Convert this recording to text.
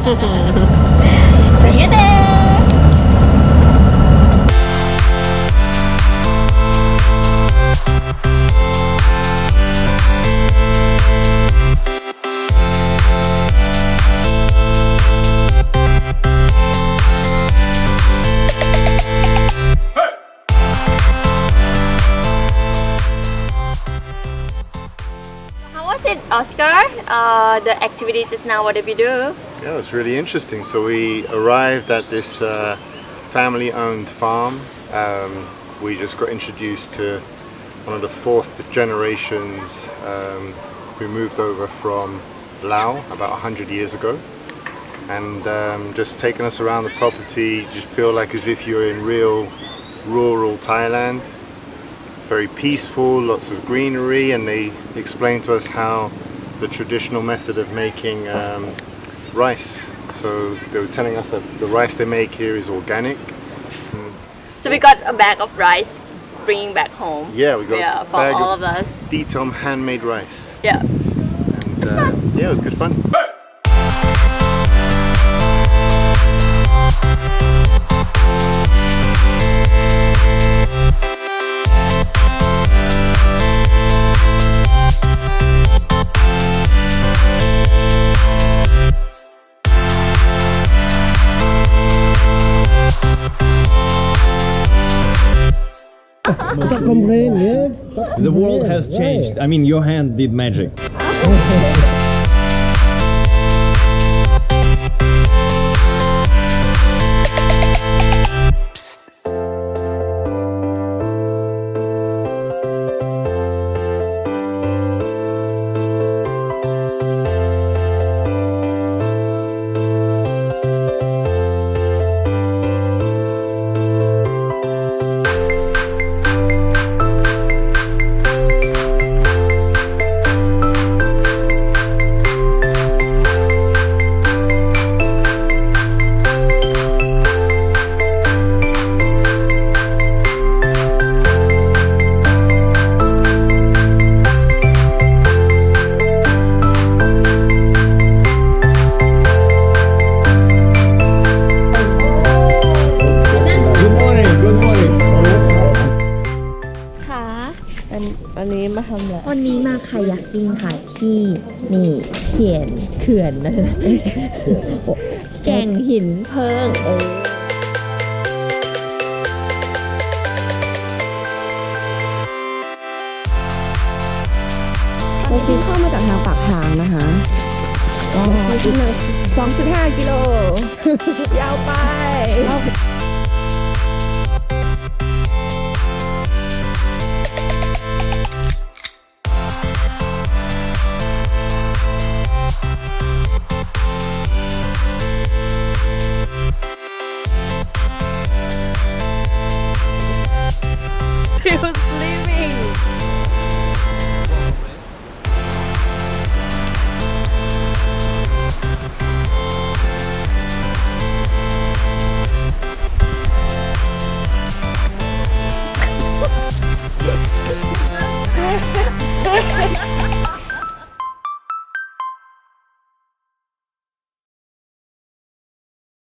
See you there. Oscar, the activity just now, what did we do? Yeah, it's really interesting. So we arrived at this family-owned farm. We just got introduced to one of the fourth generations who moved over from Laos about 100 years ago, and just taking us around the property. You feel like as if you're in real rural Thailand. Very peaceful, lots of greenery, and they explained to us how the traditional method of making rice. So they were telling us that the rice they make here is organic. So we got a bag of rice bringing back home. Yeah, we got a for bag all of us. Diethelm handmade rice. Yeah. And yeah, it was good fun. Stop complaining, yes. The world has changed. I mean, your hand did magic.วันนี้มาคายักกิ้งค่ะที่นี่เขียนเขื่อนนะแก่งหินเพิงเรากินเข้ามาจากทางปากทางนะคะก็อีก2.5 กิโลยาวไปStill sleeping.